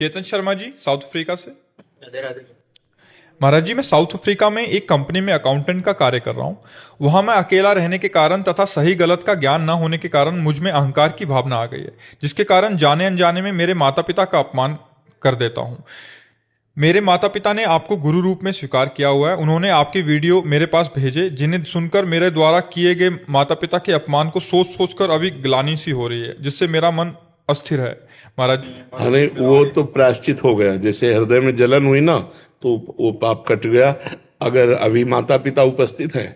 Chetan Sharma ji, south Africa से। राधे राधे। महाराज जी, मैं south Africa में एक कंपनी में अकाउंटेंट का कार्य कर रहा हूँ। वहाँ मैं अकेला रहने के कारण तथा सही गलत का ज्ञान न होने के कारण मुझ में अहंकार की भावना आ गई है, जिसके कारण जाने अनजाने में मेरे माता पिता का अपमान कर देता हूँ। मेरे माता पिता ने आपको गुरु रूप में स्वीकार किया हुआ है। उन्होंने आपके वीडियो मेरे पास भेजे, जिन्हें सुनकर मेरे द्वारा किए गए माता पिता के अपमान को सोच सोचकर अभी ग्लानि सी हो रही है, जिससे मेरा मन अस्थिर है। महाराज जी, अरे वो तो प्रायश्चित हो गया, जैसे हृदय में जलन हुई ना तो वो पाप कट गया। अगर अभी माता पिता उपस्थित हैं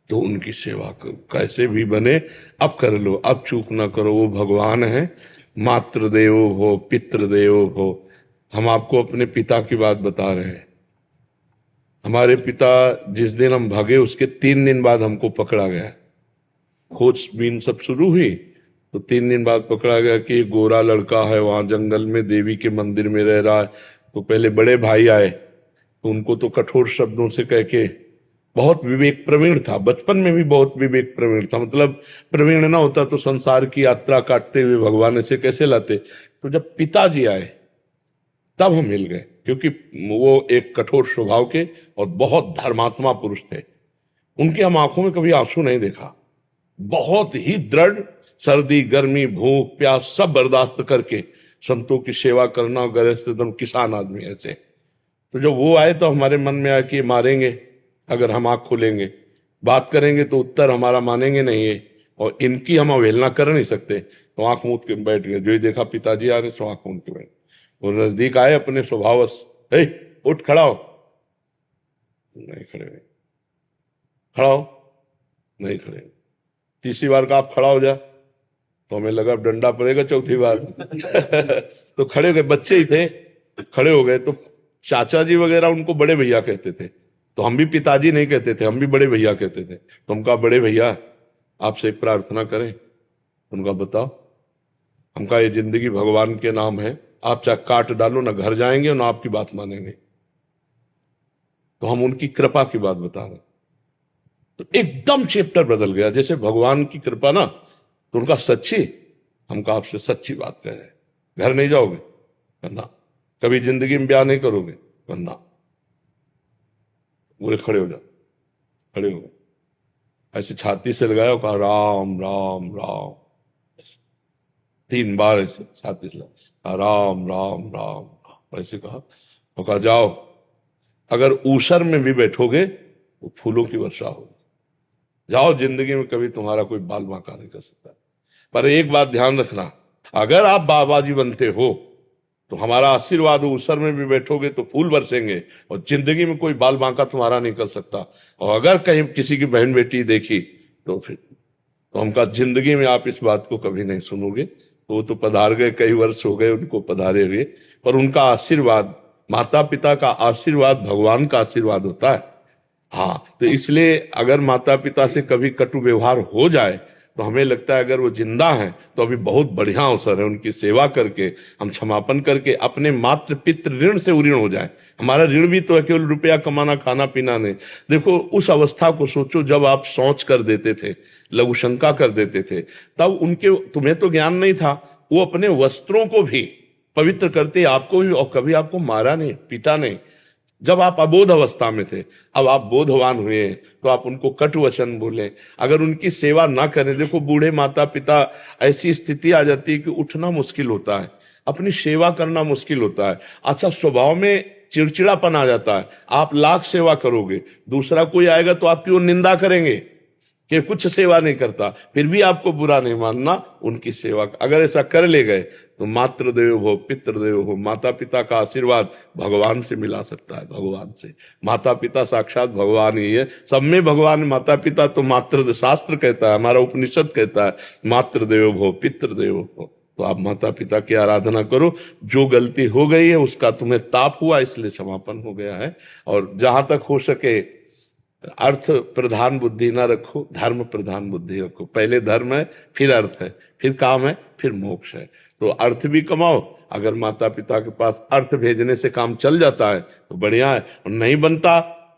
तो उनकी सेवा कैसे भी बने अब कर लो, अब चूक ना करो। वो भगवान है। मातृदेवो भव पितृदेवो भव। हम आपको अपने पिता की बात बता रहे हैं। हमारे पिता जिस दिन हम भागे उसके 3 दिन बाद हमको पकड़ा गया। खोजबीन सब शुरू हुई तो 3 दिन बाद पकड़ा गया कि एक गोरा लड़का है वहां जंगल में देवी के मंदिर में रह रहा है। तो पहले बड़े भाई आए तो उनको तो कठोर शब्दों से कह के, बहुत विवेक प्रवीण था, बचपन में भी बहुत विवेक प्रवीण था। मतलब प्रवीण ना होता तो संसार की यात्रा काटते हुए भगवान ऐसे कैसे लाते। तो जब पिताजी आए तब हम मिल गए, क्योंकि वो एक कठोर स्वभाव के और बहुत धर्मात्मा पुरुष थे। उनकी हम आंखों में कभी आंसू नहीं देखा। बहुत ही दृढ़, सर्दी गर्मी भूख प्यास सब बर्दाश्त करके संतों की सेवा करना। गृहस्थ एकदम किसान आदमी ऐसे। तो जब वो आए तो हमारे मन में आया कि मारेंगे अगर हम आंख खोलेंगे, बात करेंगे तो उत्तर हमारा मानेंगे नहीं है, और इनकी हम अवहेलना कर नहीं सकते। तो आंख मूंद के बैठ गए। जो ही देखा पिताजी आ रहे सो आंख मूंद के बैठ। वो नजदीक आए अपने स्वभावश, उठ खड़ा हो। नहीं खड़े हुए। खड़ा हो, नहीं खड़े। तीसरी बार का आप खड़ा हो जा तो हमें लगा डंडा पड़ेगा चौथी बार। तो खड़े हो गए, बच्चे ही थे, खड़े हो गए। तो चाचा जी वगैरह उनको बड़े भैया कहते थे, तो हम भी पिताजी नहीं कहते थे, हम भी बड़े भैया कहते थे। तो हम कहा बड़े भैया आपसे एक प्रार्थना करें। उनका बताओ। हम कहा ये जिंदगी भगवान के नाम है, आप चाहे काट डालो, ना घर जाएंगे ना आपकी बात मानेंगे। तो हम उनकी कृपा की बात बता रहे। तो एकदम चैप्टर बदल गया, जैसे भगवान की कृपा ना। तो उनका सच्ची, हमका आपसे सच्ची बात कह रहे हैं। घर नहीं जाओगे? करना। कभी जिंदगी में ब्याह नहीं करोगे? करना। बोले खड़े हो जाओ। खड़े हो गए, ऐसे छाती से लगाया और कहा राम राम राम। 3 बार ऐसे छाती से कहा राम राम राम राम, ऐसे कहा। और कहा जाओ, अगर ऊसर में भी बैठोगे तो फूलों की वर्षा होगी। जाओ, जिंदगी में कभी तुम्हारा कोई बाल बांका नहीं कर सकता। पर एक बात ध्यान रखना, अगर आप बाबा जी बनते हो तो हमारा आशीर्वाद हो, ऊसर में भी बैठोगे तो फूल बरसेंगे, और जिंदगी में कोई बाल बांका तुम्हारा नहीं कर सकता। और अगर कहीं किसी की बहन बेटी देखी तो फिर तो हम कहा जिंदगी में आप इस बात को कभी नहीं सुनोगे। तो वो तो पधार गए, कई वर्ष हो गए उनको पधारे हुए, पर उनका आशीर्वाद, माता पिता का आशीर्वाद भगवान का आशीर्वाद होता है। हाँ, तो इसलिए अगर माता पिता से कभी कटु व्यवहार हो जाए तो हमें लगता है अगर वो जिंदा हैं तो अभी बहुत बढ़िया अवसर है उनकी सेवा करके, हम क्षमापन करके अपने मातृ पितृ ऋण से उऋण हो जाए। हमारा ऋण भी तो है, केवल रुपया कमाना खाना पीना नहीं। देखो उस अवस्था को सोचो जब आप सोच कर देते थे, लघु शंका कर देते थे, तब उनके, तुम्हें तो ज्ञान नहीं था, वो अपने वस्त्रों को भी पवित्र करते, आपको भी, और कभी आपको मारा नहीं पीटा नहीं। जब आप अबोध अवस्था में थे, अब आप बोधवान हुए तो आप उनको कट वचन बोले, अगर उनकी सेवा ना करें। देखो बूढ़े माता पिता, ऐसी स्थिति आ जाती है कि उठना मुश्किल होता है, अपनी सेवा करना मुश्किल होता है। अच्छा, स्वभाव में चिड़चिड़ापन आ जाता है। आप लाख सेवा करोगे, दूसरा कोई आएगा तो आपकी वो निंदा करेंगे कि कुछ सेवा नहीं करता, फिर भी आपको बुरा नहीं मानना उनकी सेवा। अगर ऐसा कर ले गए तो मातृदेवो भव पितृदेवो भव, माता पिता का आशीर्वाद भगवान से मिला सकता है। भगवान से, माता पिता साक्षात भगवान ही है, सब में भगवान। माता पिता तो मातृ, शास्त्र कहता है, हमारा उपनिषद कहता है मातृदेवो भव पितृदेवो भव। तो आप माता पिता की आराधना करो। जो गलती हो गई है उसका तुम्हें ताप हुआ, इसलिए क्षमापन हो गया है। और जहां तक हो सके अर्थ प्रधान बुद्धि ना रखो, धर्म प्रधान बुद्धि रखो। पहले धर्म है, फिर अर्थ है, फिर काम है, फिर मोक्ष है। तो अर्थ भी कमाओ। अगर माता पिता के पास अर्थ भेजने से काम चल जाता है तो बढ़िया है, और नहीं बनता,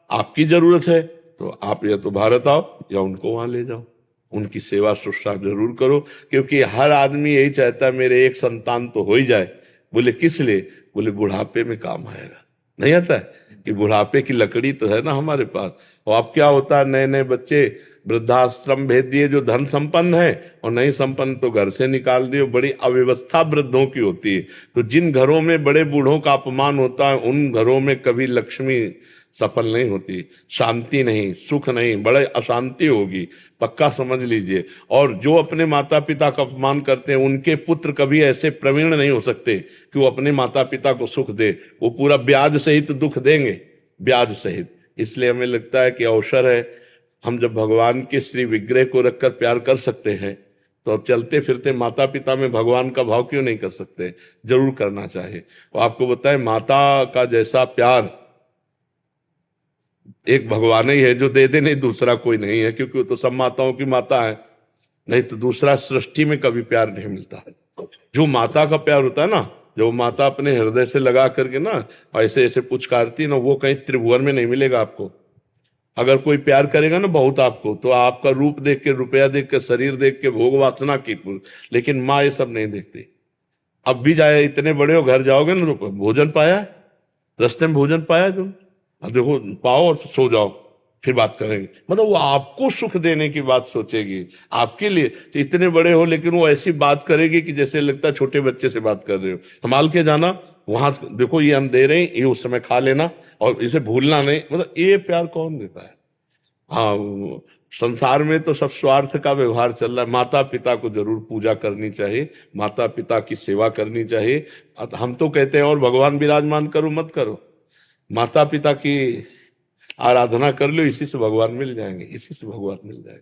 आपकी जरूरत है तो आप या तो भारत आओ या उनको वहां ले जाओ, उनकी सेवा शुश्रूषा जरूर करो। क्योंकि हर आदमी यही चाहता है मेरे एक संतान तो हो ही जाए, बोले किस लिए? बोले बुढ़ापे में काम आएगा। नहीं आता है कि बुढ़ापे की लकड़ी तो है ना हमारे पास। और अब क्या होता है, नए नए बच्चे वृद्धाश्रम भेज दिए जो धन संपन्न है, और नहीं संपन्न तो घर से निकाल दिए। बड़ी अव्यवस्था वृद्धों की होती है। तो जिन घरों में बड़े बूढ़ों का अपमान होता है उन घरों में कभी लक्ष्मी सफल नहीं होती, शांति नहीं, सुख नहीं, बड़े अशांति होगी, पक्का समझ लीजिए। और जो अपने माता पिता का अपमान करते हैं उनके पुत्र कभी ऐसे प्रवीण नहीं हो सकते कि वो अपने माता पिता को सुख दे। वो पूरा ब्याज सहित दुख देंगे, ब्याज सहित। इसलिए हमें लगता है कि अवसर है, हम जब भगवान के श्री विग्रह को रखकर प्यार कर सकते हैं तो अब चलते फिरते माता पिता में भगवान का भाव क्यों नहीं कर सकते? जरूर करना चाहिए। और आपको बताएं, माता का जैसा प्यार एक भगवान ही है जो दे दे, नहीं दूसरा कोई नहीं है, क्योंकि वो तो सब माताओं की माता है। नहीं तो दूसरा सृष्टि में कभी प्यार नहीं मिलता है। जो माता का प्यार होता है ना, जो माता अपने हृदय से लगा करके ना ऐसे ऐसे पुचकारती है ना, वो कहीं त्रिभुवन में नहीं मिलेगा आपको। अगर कोई प्यार करेगा ना बहुत आपको, तो आपका रूप देख के, रुपया देख के, शरीर देख के, भोग वासना की, लेकिन माँ ये सब नहीं देखती। अब भी जाए, इतने बड़े हो, घर जाओगे ना तो भोजन पाया, रास्ते में भोजन पाया तुम, अब देखो पाओ और सो जाओ, फिर बात करेंगे। मतलब वो आपको सुख देने की बात सोचेगी आपके लिए। तो इतने बड़े हो लेकिन वो ऐसी बात करेगी कि जैसे लगता है छोटे बच्चे से बात कर रहे हो। संभाल के जाना, वहां देखो ये हम दे रहे हैं, ये उस समय खा लेना और इसे भूलना नहीं। मतलब ये प्यार कौन देता है? हाँ, संसार में तो सब स्वार्थ का व्यवहार चल रहा है। माता पिता को जरूर पूजा करनी चाहिए, माता पिता की सेवा करनी चाहिए। हम तो कहते हैं और भगवान विराजमान करो मत करो, माता पिता की आराधना कर लो, इसी से भगवान मिल जाएंगे, इसी से भगवान मिल जाएंगे।